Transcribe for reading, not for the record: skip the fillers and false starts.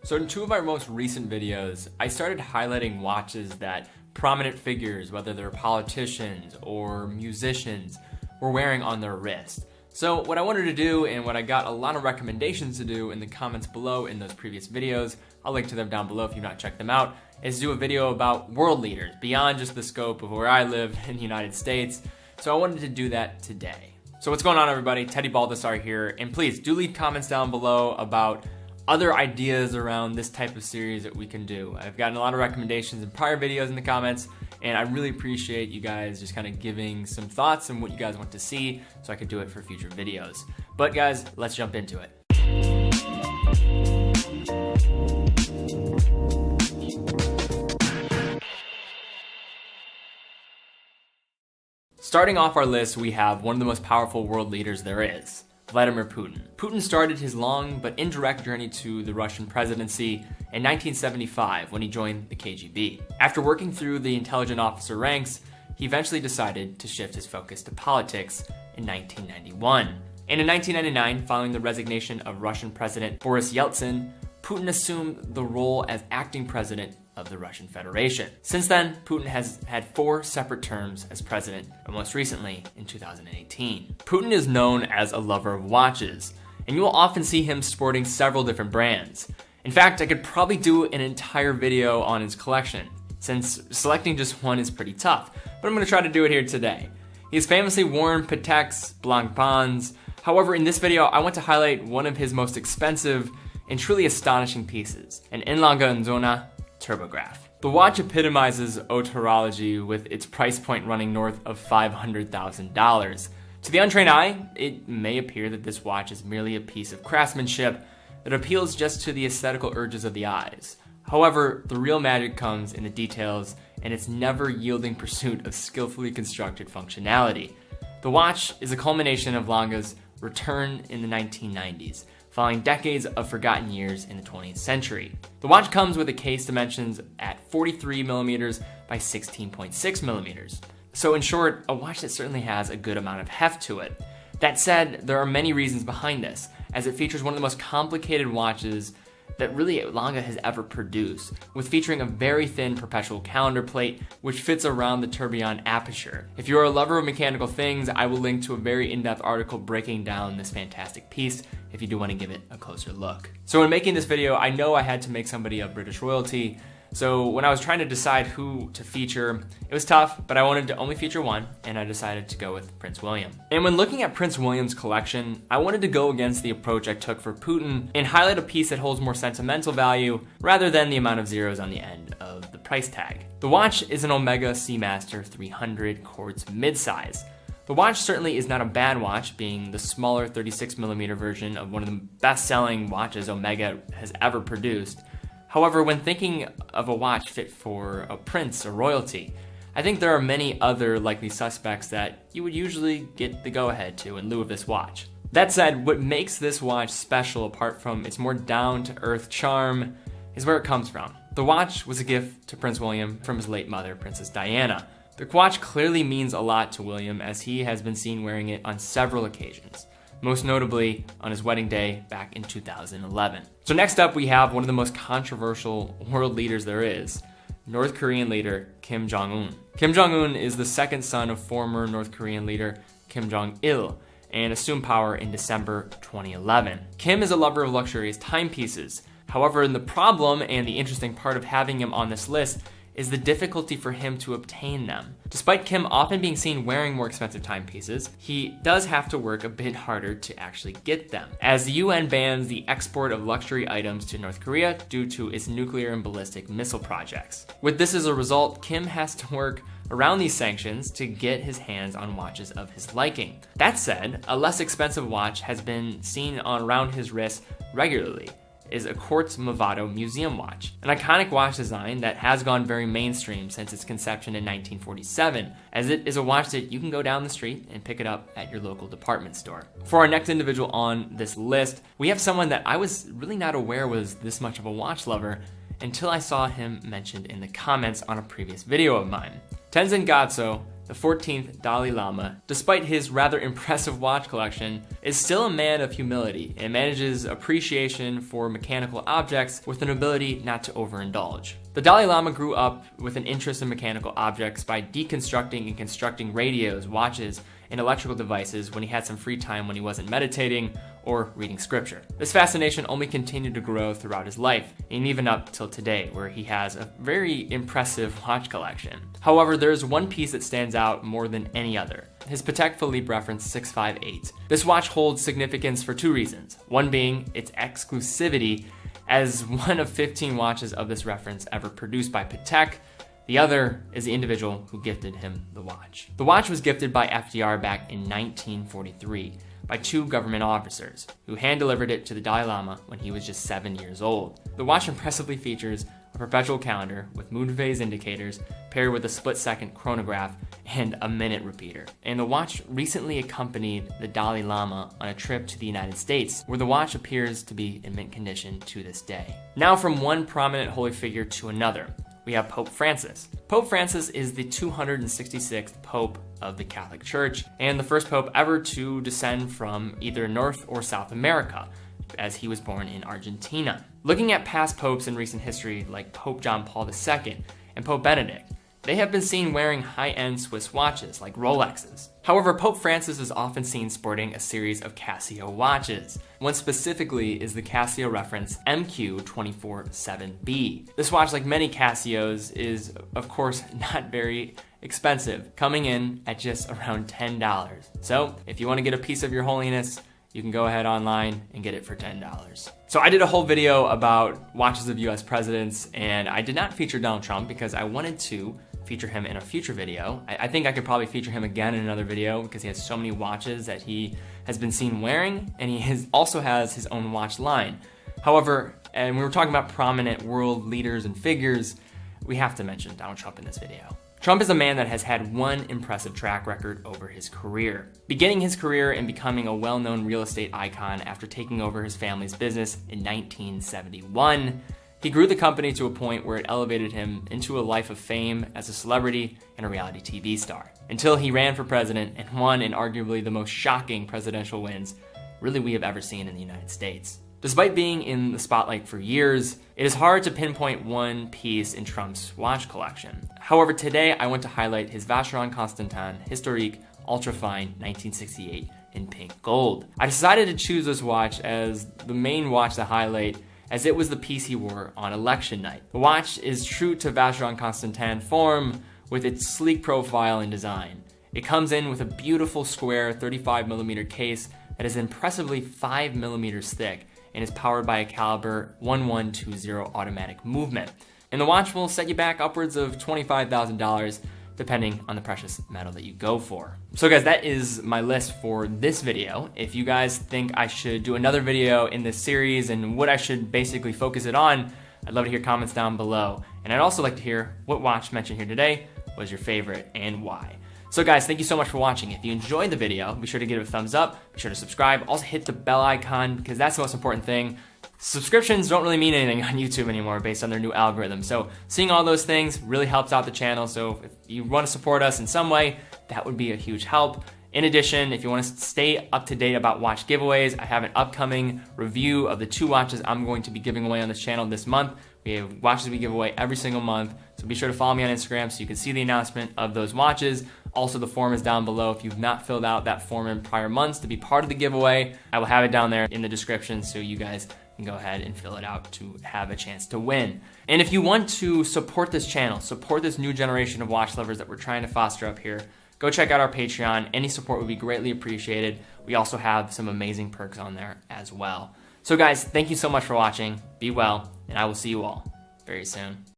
So in two of our most recent videos, I started highlighting watches that prominent figures, whether they're politicians or musicians, were wearing on their wrist. So what I wanted to do, and what I got a lot of recommendations to do in the comments below in those previous videos, I'll link to them down below if you've not checked them out, is do a video about world leaders beyond just the scope of where I live in the United States. So I wanted to do that today. So what's going on, everybody? Teddy Baldessar here, and please do leave comments down below about other ideas around this type of series that we can do. I've gotten a lot of recommendations in prior videos in the comments, and I really appreciate you guys just kind of giving some thoughts on what you guys want to see so I could do it for future videos. But guys, let's jump into it. Starting off our list, we have one of the most powerful world leaders there is, Vladimir Putin. Putin started his long but indirect journey to the Russian presidency in 1975 when he joined the KGB. After working through the intelligence officer ranks, he eventually decided to shift his focus to politics in 1991. And in 1999, following the resignation of Russian President Boris Yeltsin, Putin assumed the role as acting president of the Russian Federation. Since then, Putin has had 4 separate terms as president, and most recently in 2018. Putin is known as a lover of watches, and you will often see him sporting several different brands. In fact, I could probably do an entire video on his collection, since selecting just one is pretty tough, but I'm going to try to do it here today. He has famously worn Pateks, Blancpains. However, in this video, I want to highlight one of his most expensive and truly astonishing pieces, an Inlanga Nzona turbograph. The watch epitomizes autorology with its price point running north of $500,000. To the untrained eye, it may appear that this watch is merely a piece of craftsmanship that appeals just to the aesthetical urges of the eyes. However, the real magic comes in the details and its never-yielding pursuit of skillfully constructed functionality. The watch is a culmination of Langa's return in the 1990s, following decades of forgotten years in the 20th century. The watch comes with a case dimensions at 43mm by 16.6mm. So in short, a watch that certainly has a good amount of heft to it. That said, there are many reasons behind this, as it features one of the most complicated watches that really Langa has ever produced, with featuring a very thin perpetual calendar plate which fits around the tourbillon aperture. If you are a lover of mechanical things, I will link to a very in-depth article breaking down this fantastic piece if you do want to give it a closer look. So in making this video, I know I had to make somebody of British royalty. So when I was trying to decide who to feature, it was tough, but I wanted to only feature one, and I decided to go with Prince William. And when looking at Prince William's collection, I wanted to go against the approach I took for Putin and highlight a piece that holds more sentimental value rather than the amount of zeros on the end of the price tag. The watch is an Omega Seamaster 300 quartz midsize. The watch certainly is not a bad watch, being the smaller 36mm version of one of the best-selling watches Omega has ever produced. However, when thinking of a watch fit for a prince or royalty, I think there are many other likely suspects that you would usually get the go-ahead to in lieu of this watch. That said, what makes this watch special apart from its more down-to-earth charm is where it comes from. The watch was a gift to Prince William from his late mother, Princess Diana. The watch clearly means a lot to William, as he has been seen wearing it on several occasions, most notably on his wedding day back in 2011. So next up, we have one of the most controversial world leaders there is, North Korean leader Kim Jong-un. Kim Jong-un is the second son of former North Korean leader Kim Jong-il and assumed power in December 2011. Kim is a lover of luxurious timepieces. However, the problem and the interesting part of having him on this list is the difficulty for him to obtain them. Despite Kim often being seen wearing more expensive timepieces, he does have to work a bit harder to actually get them, as the UN bans the export of luxury items to North Korea due to its nuclear and ballistic missile projects. With this as a result, Kim has to work around these sanctions to get his hands on watches of his liking. That said, a less expensive watch has been seen around his wrist regularly, is a quartz Movado museum watch, an iconic watch design that has gone very mainstream since its conception in 1947, as it is a watch that you can go down the street and pick it up at your local department store. For our next individual on this list, we have someone that I was really not aware was this much of a watch lover until I saw him mentioned in the comments on a previous video of mine. Tenzin Gyatso the 14th Dalai Lama, despite his rather impressive watch collection, is still a man of humility and manages appreciation for mechanical objects with an ability not to overindulge. The Dalai Lama grew up with an interest in mechanical objects by deconstructing and constructing radios, watches, and electrical devices when he had some free time when he wasn't meditating or reading scripture. This fascination only continued to grow throughout his life, and even up till today, where he has a very impressive watch collection. However, there's one piece that stands out more than any other: his Patek Philippe reference 658. This watch holds significance for two reasons, one being its exclusivity as one of 15 watches of this reference ever produced by Patek. The other is the individual who gifted him the watch. The watch was gifted by FDR back in 1943 by two government officers who hand-delivered it to the Dalai Lama when he was just 7 years old. The watch impressively features a perpetual calendar with moon phase indicators paired with a split-second chronograph and a minute repeater. And the watch recently accompanied the Dalai Lama on a trip to the United States, where the watch appears to be in mint condition to this day. Now from one prominent holy figure to another, we have Pope Francis. Pope Francis is the 266th Pope of the Catholic Church and the first Pope ever to descend from either North or South America, as he was born in Argentina. Looking at past popes in recent history like Pope John Paul II and Pope Benedict, they have been seen wearing high-end Swiss watches like Rolexes. However, Pope Francis is often seen sporting a series of Casio watches. One specifically is the Casio reference MQ247B. This watch, like many Casios, is of course not very expensive, coming in at just around $10. So if you want to get a piece of your holiness, you can go ahead online and get it for $10. So I did a whole video about watches of US presidents, and I did not feature Donald Trump because I wanted to feature him in a future video. I think I could probably feature him again in another video because he has so many watches that he has been seen wearing, and he also has his own watch line. However, and we were talking about prominent world leaders and figures, we have to mention Donald Trump in this video. Trump is a man that has had one impressive track record over his career. Beginning his career and becoming a well-known real estate icon after taking over his family's business in 1971, he grew the company to a point where it elevated him into a life of fame as a celebrity and a reality TV star, until he ran for president and won in arguably the most shocking presidential wins really we have ever seen in the United States. Despite being in the spotlight for years, it is hard to pinpoint one piece in Trump's watch collection. However, today I want to highlight his Vacheron Constantin Historique Ultrafine 1968 in pink gold. I decided to choose this watch as the main watch to highlight, as it was the piece he wore on election night. The watch is true to Vacheron Constantin form with its sleek profile and design. It comes in with a beautiful square 35mm case that is impressively 5mm thick and is powered by a caliber 1120 automatic movement. And the watch will set you back upwards of $25,000 depending on the precious metal that you go for. So guys, that is my list for this video. If you guys think I should do another video in this series and what I should basically focus it on, I'd love to hear comments down below. And I'd also like to hear what watch mentioned here today was your favorite and why. So guys, thank you so much for watching. If you enjoyed the video, be sure to give it a thumbs up, be sure to subscribe, also hit the bell icon because that's the most important thing. Subscriptions don't really mean anything on YouTube anymore based on their new algorithm. So seeing all those things really helps out the channel. So if you want to support us in some way, that would be a huge help. In addition, if you want to stay up to date about watch giveaways, I have an upcoming review of the 2 watches I'm going to be giving away on this channel this month. We have watches we give away every single month. So be sure to follow me on Instagram so you can see the announcement of those watches. Also, the form is down below. If you've not filled out that form in prior months to be part of the giveaway, I will have it down there in the description so you guys can go ahead and fill it out to have a chance to win. And if you want to support this channel, support this new generation of watch lovers that we're trying to foster up here, go check out our Patreon. Any support would be greatly appreciated. We also have some amazing perks on there as well. So guys, thank you so much for watching. Be well, and I will see you all very soon.